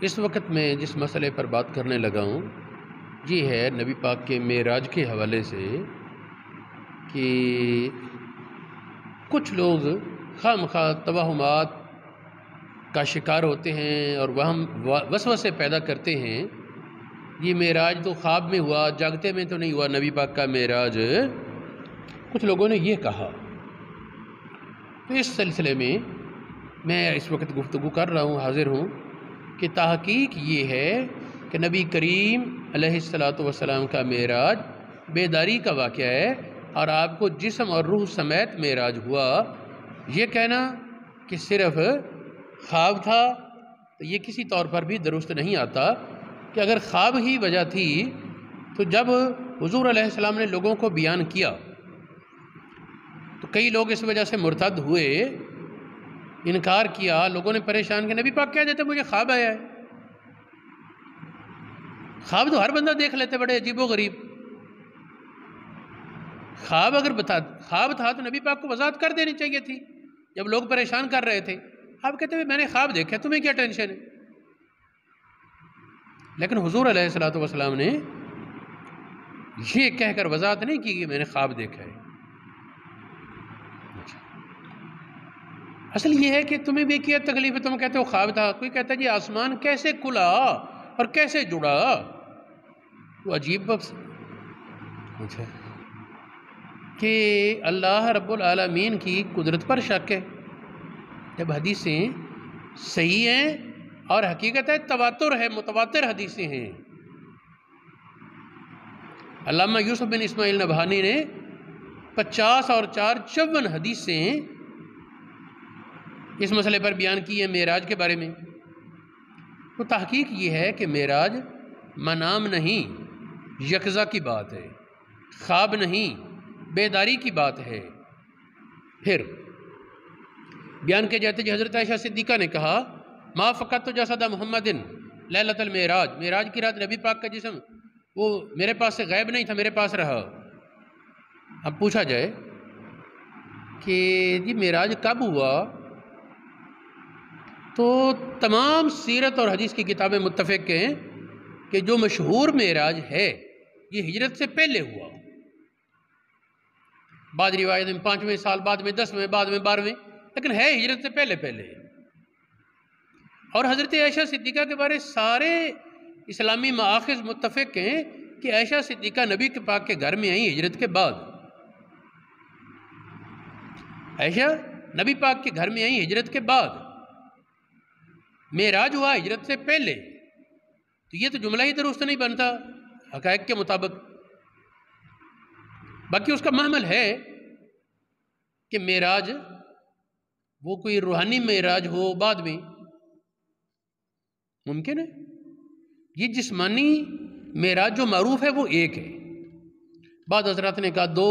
اس وقت میں جس مسئلے پر بات کرنے لگا ہوں یہ ہے نبی پاک کے معراج کے حوالے سے کہ کچھ لوگ خواہ مخواہ توہمات کا شکار ہوتے ہیں اور وسوسے پیدا کرتے ہیں یہ معراج تو خواب میں ہوا، جاگتے میں تو نہیں ہوا نبی پاک کا معراج، کچھ لوگوں نے یہ کہا۔ تو اس سلسلے میں اس وقت گفتگو کر رہا ہوں، حاضر ہوں کہ تحقیق یہ ہے کہ نبی کریم علیہ السلام کا معراج بیداری کا واقعہ ہے اور آپ کو جسم اور روح سمیت معراج ہوا۔ یہ کہنا کہ صرف خواب تھا تو یہ کسی طور پر بھی درست نہیں آتا کہ اگر خواب ہی وجہ تھی تو جب حضور علیہ السلام نے لوگوں کو بیان کیا تو کئی لوگ اس وجہ سے مرتد ہوئے، انکار کیا، لوگوں نے پریشان کیا۔ نبی پاک کہہ دیتے مجھے خواب آیا ہے۔ خواب تو ہر بندہ دیکھ لیتے، بڑے عجیب و غریب۔ خواب تھا تو نبی پاک کو وضاحت کر دینی چاہیے تھی جب لوگ پریشان کر رہے تھے۔ آپ کہتے ہیں میں نے خواب دیکھا، تمہیں کیا ٹینشن ہے؟ لیکن حضور علیہ السلام نے یہ کہہ کر وضاحت نہیں کی کہ میں نے خواب دیکھا ہے۔ اصل یہ ہے کہ تمہیں بھی کیا تکلیف ہے، تم کہتے ہو خواب تھا، کوئی کہتا ہے جی آسمان کیسے کھلا اور کیسے جڑا، تو عجیب بخش کہ اللہ رب العالمین کی قدرت پر شک ہے جب حدیثیں صحیح ہیں اور حقیقت ہے، تواتر ہے، متواتر حدیثیں ہیں۔ علامہ یوسف بن اسماعیل نبہانی نے 50 اور 4 54 حدیثیں اس مسئلے پر بیان کی ہے معراج کے بارے میں۔ تو تحقیق یہ ہے کہ معراج منام نہیں، یقظہ کی بات ہے، خواب نہیں، بیداری کی بات ہے۔ پھر بیان کے جاتے حضرت عائشہ صدیقہ نے کہا ما فقدت جسد محمد لیلۃ المعراج، معراج کی رات نبی پاک کا جسم وہ میرے پاس سے غائب نہیں تھا، میرے پاس رہا۔ اب پوچھا جائے کہ جی معراج کب ہوا، تو تمام سیرت اور حدیث کی کتابیں متفق ہیں کہ جو مشہور معراج ہے یہ ہجرت سے پہلے ہوا۔ بعض روایت میں 5ویں سال، بعد میں 10ویں، بعد میں 12ویں، لیکن ہے ہجرت سے پہلے۔ اور حضرت عائشہ صدیقہ کے بارے سارے اسلامی مآخذ متفق ہیں کہ عائشہ صدیقہ نبی کے پاک کے گھر میں آئیں ہجرت کے بعد۔ عائشہ نبی پاک کے گھر میں آئیں ہجرت کے بعد، معراج ہوا ہجرت سے پہلے، تو یہ تو جملہ ہی درست نہیں بنتا حقائق کے مطابق۔ باقی اس کا محمل ہے کہ معراج وہ کوئی روحانی معراج ہو بعد میں، ممکن ہے۔ یہ جسمانی معراج جو معروف ہے وہ ایک ہے، بعض حضرات نے کہا 2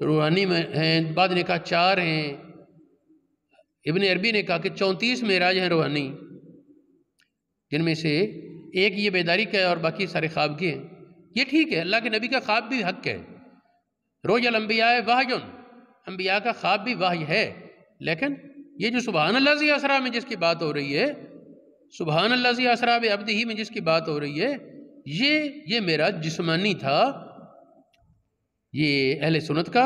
روحانی ہیں، بعض نے کہا 4 ہیں، ابن عربی نے کہا کہ 34 معراج ہیں روحانی، جن میں سے ایک یہ بیداری کا ہے اور باقی سارے خواب کے ہیں۔ یہ ٹھیک ہے، اللہ کے نبی کا خواب بھی حق ہے، روج الانبیاء وحی، انبیاء کا خواب بھی وحی ہے، لیکن یہ جو سبحان اللہ ذی اسریٰ میں جس کی بات ہو رہی ہے، سبحان اللہ ذی اسریٰ بعبدہ میں جس کی بات ہو رہی ہے، یہ معراج جسمانی تھا۔ یہ اہل سنت کا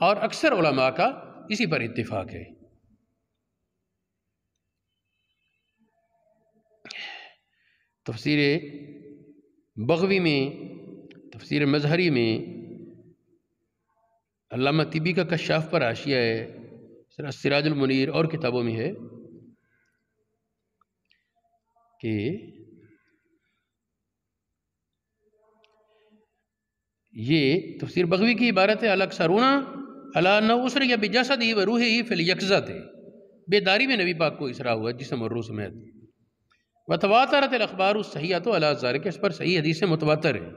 اور اکثر علماء کا اسی پر اتفاق ہے۔ تفسیر بغوی میں، تفسیر مظہری میں، علامہ طبی کا کشاف پر حاشیہ ہے، سراج المنیر اور کتابوں میں ہے کہ یہ تفسیر بغوی کی عبارت ہے الاکثرون علی انہ اسری بجسدہ و روحہ فی الیقظۃ، بیداری میں نبی پاک کو اسراء ہوا جسم اور روح سمیت۔ وتواترت الاخبار الصحیحۃ علی ذلک، اس پر صحیح حدیثیں متواتر ہیں۔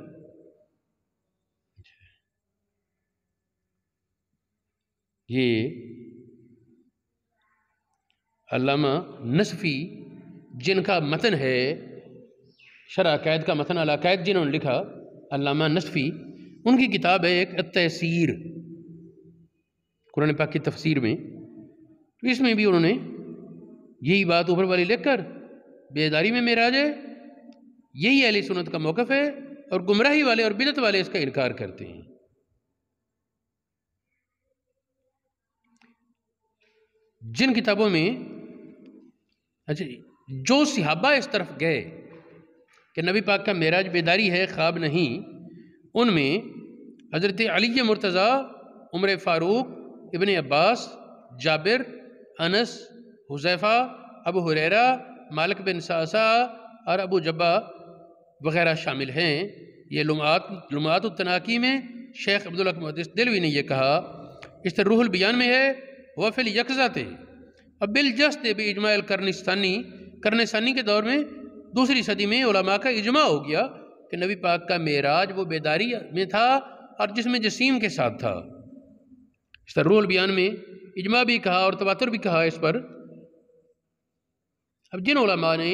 یہ علامہ نصفی جن کا متن ہے شرح عقائد کا متن العقائد جنہوں نے لکھا، علامہ نصفی، ان کی کتاب ہے ایک التیسیر قرآن پاک کی تفسیر میں، تو اس میں بھی انہوں نے یہی بات اوپر والی لکھ کر بیداری میں معراج ہے، یہی اہل سنت کا موقف ہے، اور گمراہی والے اور بدعت والے اس کا انکار کرتے ہیں۔ جن کتابوں میں جو صحابہ اس طرف گئے کہ نبی پاک کا معراج بیداری ہے، خواب نہیں، ان میں حضرت علی مرتضیٰ، عمر فاروق، ابن عباس، جابر، انس، حذیفہ، ابو ہریرہ، مالک بن سعصع اور ابو جبہ وغیرہ شامل ہیں۔ یہ لمعات التناقی میں شیخ عبدالحق محدث دہلوی نے یہ کہا، اس طرح روح البیان میں ہے، وفی الیقظۃ اب بالجسد باجماع قرن ثانی کے دور میں دوسری صدی میں علماء کا اجماع ہو گیا کہ نبی پاک کا معراج وہ بیداری میں تھا اور جسم جسیم کے ساتھ تھا۔ اس طرح روح البیان میں اجماع بھی کہا اور تواتر بھی کہا اس پر۔ اب جن علماء نے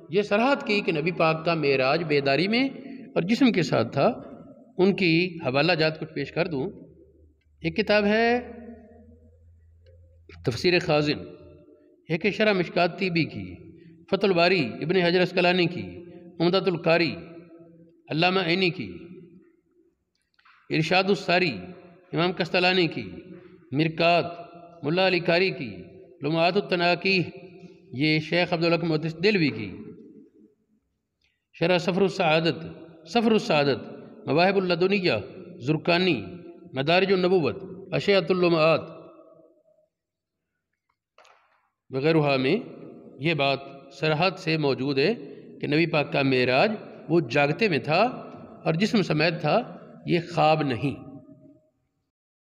یہ صراحت کی کہ نبی پاک کا معراج بیداری میں اور جسم کے ساتھ تھا، ان کی حوالہ جات کچھ پیش کر دوں۔ ایک کتاب ہے تفسیر خازن، ایک شرح مشکات طیبی کی، فتح الباری ابن حجر اسقلانی کی، عمدۃ القاری علامہ عینی کی، ارشاد الساری امام قسطلانی کی، مرکات ملا علی قاری کی، لمعات التناقی یہ شیخ عبدالحق محدث دہلوی کی، شرح سفر السعادت مواہب اللدنیہ زرقانی، مدارج النبوت، اشعۃ اللمعات وغیرہ میں یہ بات صراحت سے موجود ہے کہ نبی پاک کا معراج وہ جاگتے میں تھا اور جسم سمیت تھا، یہ خواب نہیں۔